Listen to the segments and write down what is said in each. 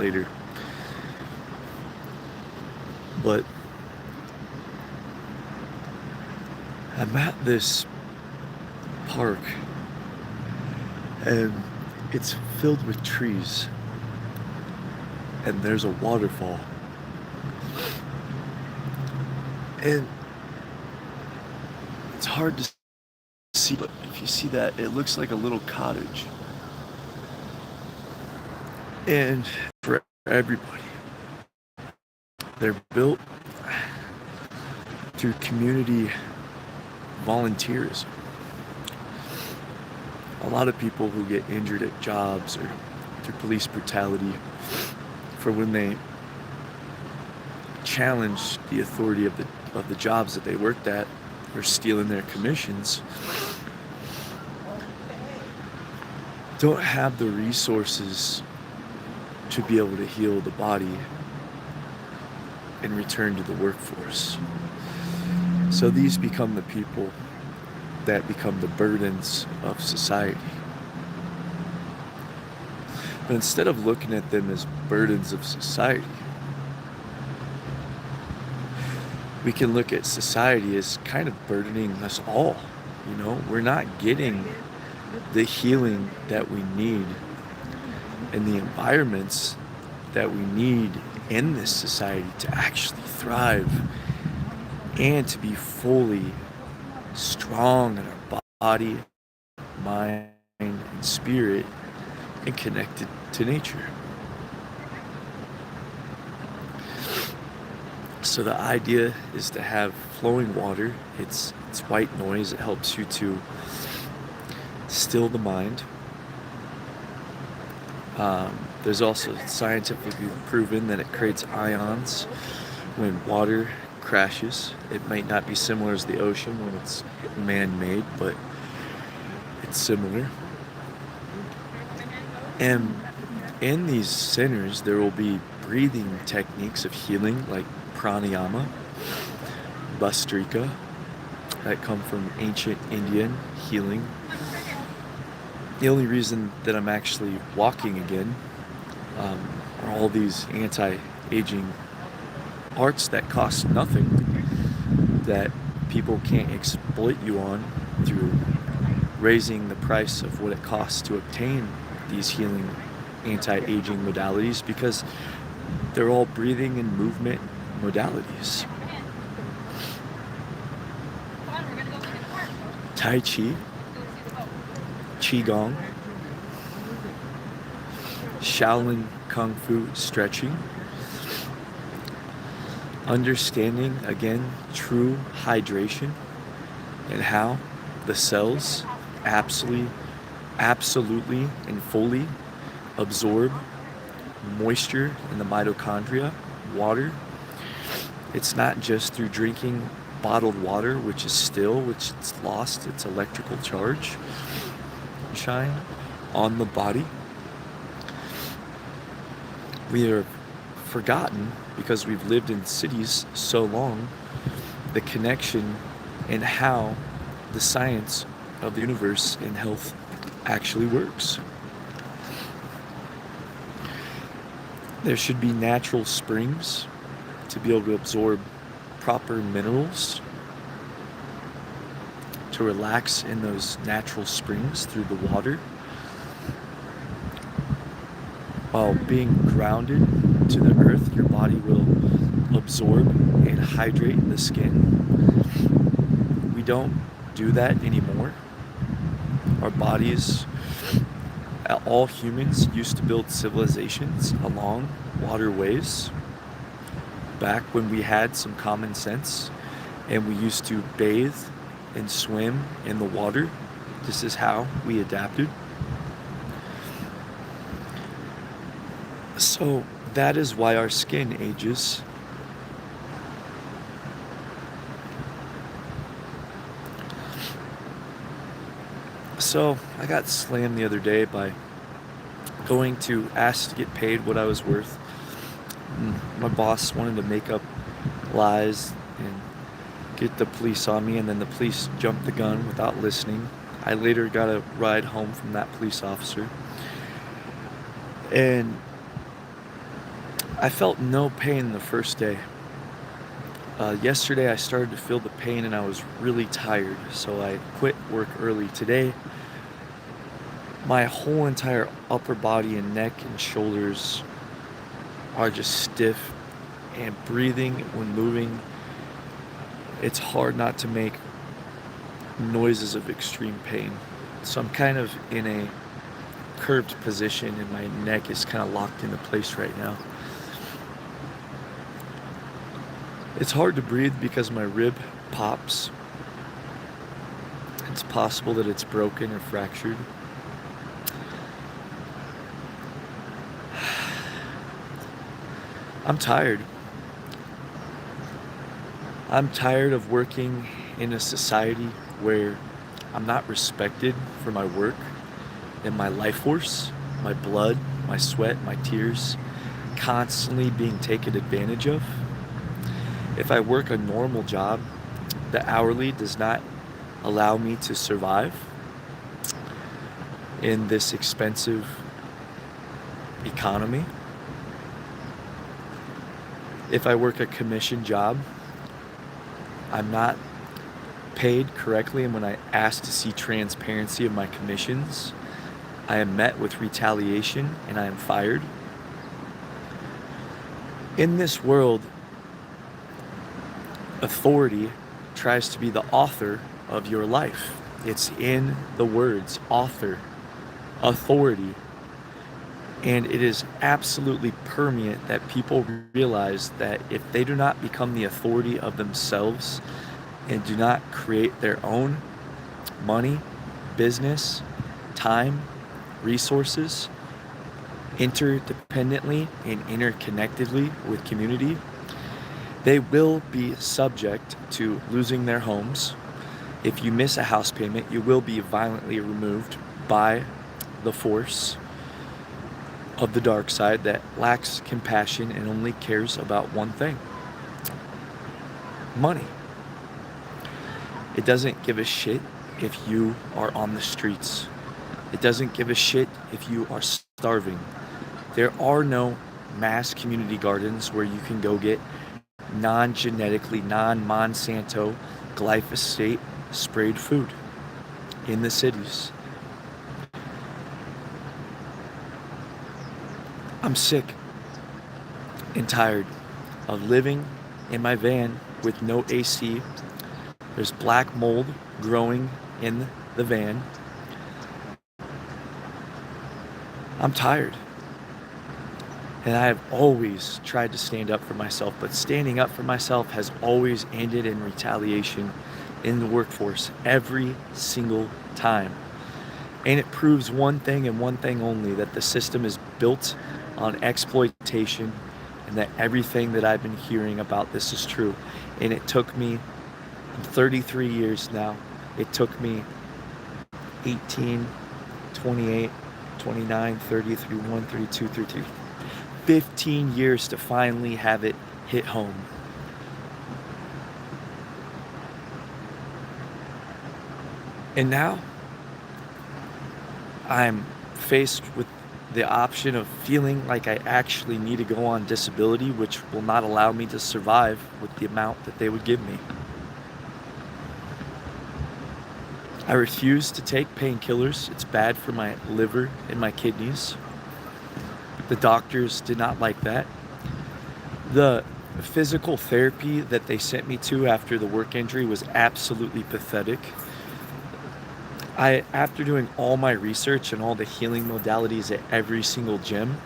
later. But I'm at this park and it's filled with trees and there's a waterfall. And it's hard to see, but if you see that, it looks like a little cottage. And for everybody, they're built through community volunteerism. A lot of people who get injured at jobs or through police brutality, for when they challenge the authority of the jobs that they worked at or stealing their commissions, don't have the resources to be able to heal the body and return to the workforce. So these become the people that become the burdens of society. But instead of looking at them as burdens of society, we can look at society as kind of burdening us all. You know, we're not getting the healing that we need and the environments that we need in this society to actually thrive and to be fully strong in our body, mind, and spirit, and connected to nature. So the idea is to have flowing water. It's white noise. It helps you to still the mind. There's also scientifically proven that it creates ions when water crashes. It might not be similar as the ocean when it's man-made, but it's similar. And in these centers, there will be breathing techniques of healing like pranayama, bastrika, that come from ancient Indian healing. The only reason that I'm actually walking again are all these anti-aging arts that cost nothing, that people can't exploit you on through raising the price of what it costs to obtain these healing anti-aging modalities, because they're all breathing and movement modalities. Tai Chi, Qigong, Shaolin Kung Fu stretching, understanding, again, true hydration and how the cells absolutely and fully absorb moisture in the mitochondria, water. It's not just through drinking bottled water, which it's lost its electrical charge, shine on the body. We are forgotten, because we've lived in cities so long, the connection and how the science of the universe and health actually works. There should be natural springs to be able to absorb proper minerals, to relax in those natural springs through the water, while being grounded to the earth. Your body will absorb and hydrate the skin. We don't do that anymore. Our bodies, all humans used to build civilizations along waterways back when we had some common sense, and we used to bathe and swim in the water. This is how we adapted. So that is why our skin ages. So I got slammed the other day by going to ask to get paid what I was worth. My boss wanted to make up lies and get the police on me, and then the police jumped the gun without listening. I later got a ride home from that police officer. And I felt no pain the first day. Yesterday I started to feel the pain and I was really tired, so I quit work early today. My whole entire upper body and neck and shoulders are just stiff, and breathing when moving, it's hard not to make noises of extreme pain. So I'm kind of in a curved position and my neck is kind of locked into place right now. It's hard to breathe because my rib pops. It's possible that it's broken or fractured. I'm tired. I'm tired of working in a society where I'm not respected for my work and my life force, my blood, my sweat, my tears, constantly being taken advantage of. If I work a normal job, the hourly does not allow me to survive in this expensive economy. If I work a commission job, I'm not paid correctly, and when I ask to see transparency of my commissions, I am met with retaliation and I am fired. In this world, authority tries to be the author of your life. It's in the words author, authority. And it is absolutely permeant that people realize that if they do not become the authority of themselves and do not create their own money, business, time, resources, interdependently and interconnectedly with community, they will be subject to losing their homes. If you miss a house payment, you will be violently removed by the force of the dark side that lacks compassion and only cares about one thing: money. It doesn't give a shit if you are on the streets. It doesn't give a shit if you are starving. There are no mass community gardens where you can go get non-genetically, non-Monsanto, glyphosate sprayed food in the cities. I'm sick and tired of living in my van with no AC. There's black mold growing in the van. I'm tired. And I have always tried to stand up for myself, but standing up for myself has always ended in retaliation in the workforce every single time. And it proves one thing and one thing only: that the system is built on exploitation, and that everything that I've been hearing about this is true. And it took me 33 years now. It took me 18, 28, 29, 30, 31, 32, 33, 15 years to finally have it hit home. And now I'm faced with the option of feeling like I actually need to go on disability, which will not allow me to survive with the amount that they would give me. I refuse to take painkillers. It's bad for my liver and my kidneys. The doctors did not like that. The physical therapy that they sent me to after the work injury was absolutely pathetic. After doing all my research and all the healing modalities at every single gym,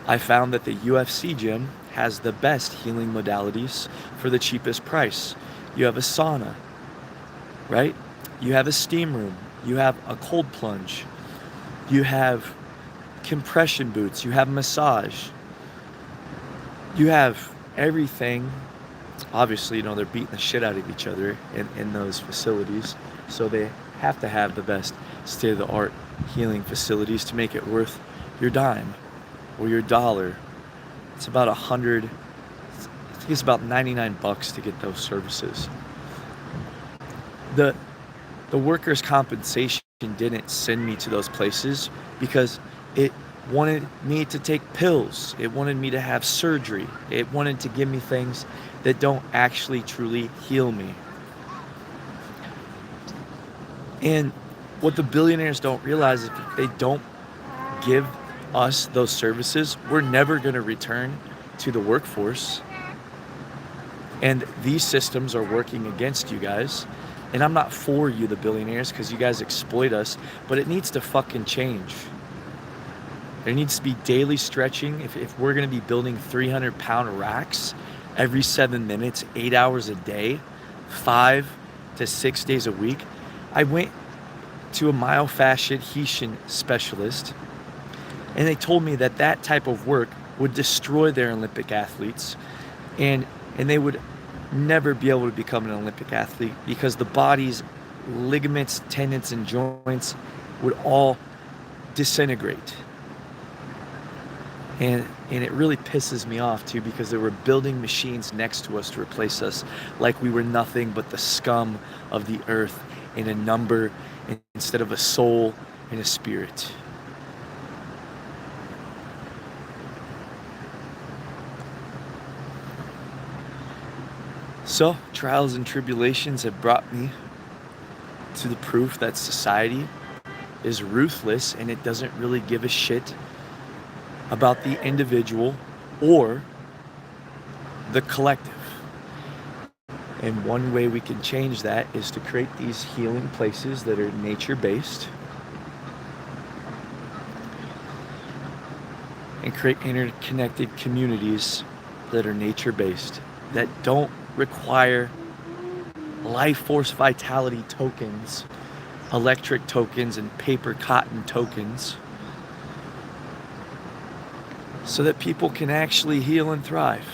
I found that the UFC gym has the best healing modalities for the cheapest price. You have a sauna, right? You have a steam room. You have a cold plunge. You have compression boots. You have massage. You have everything. Obviously, they're beating the shit out of each other in those facilities. So they have to have the best state-of-the-art healing facilities to make it worth your dime or your dollar. It's about I think it's about $99 to get those services. The workers' compensation didn't send me to those places because it wanted me to take pills. It wanted me to have surgery. It wanted to give me things that don't actually truly heal me. And what the billionaires don't realize is if they don't give us those services, we're never going to return to the workforce. And these systems are working against you guys. And I'm not for you, the billionaires, because you guys exploit us, but it needs to fucking change. There needs to be daily stretching. If we're going to be building 300-pound racks every 7 minutes, 8 hours a day, 5 to 6 days a week. I went to a myofasciation specialist, and they told me that that type of work would destroy their Olympic athletes, and they would never be able to become an Olympic athlete because the body's ligaments, tendons, and joints would all disintegrate. And it really pisses me off too, because they were building machines next to us to replace us like we were nothing but the scum of the earth in a number instead of a soul and a spirit. So, trials and tribulations have brought me to the proof that society is ruthless and it doesn't really give a shit about the individual or the collective. And one way we can change that is to create these healing places that are nature-based and create interconnected communities that are nature-based, that don't require life force vitality tokens, electric tokens, and paper cotton tokens, so that people can actually heal and thrive.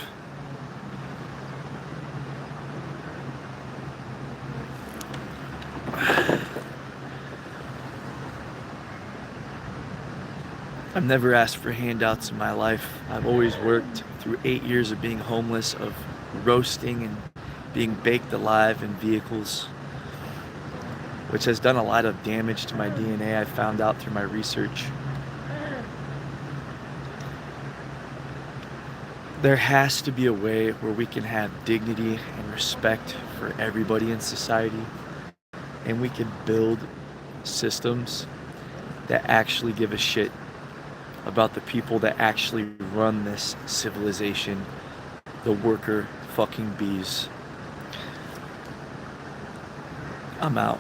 I've never asked for handouts in my life. I've always worked through 8 years of being homeless, of roasting and being baked alive in vehicles, which has done a lot of damage to my DNA, I found out through my research. There has to be a way where we can have dignity and respect for everybody in society, and we can build systems that actually give a shit about the people that actually run this civilization, the worker fucking bees. I'm out.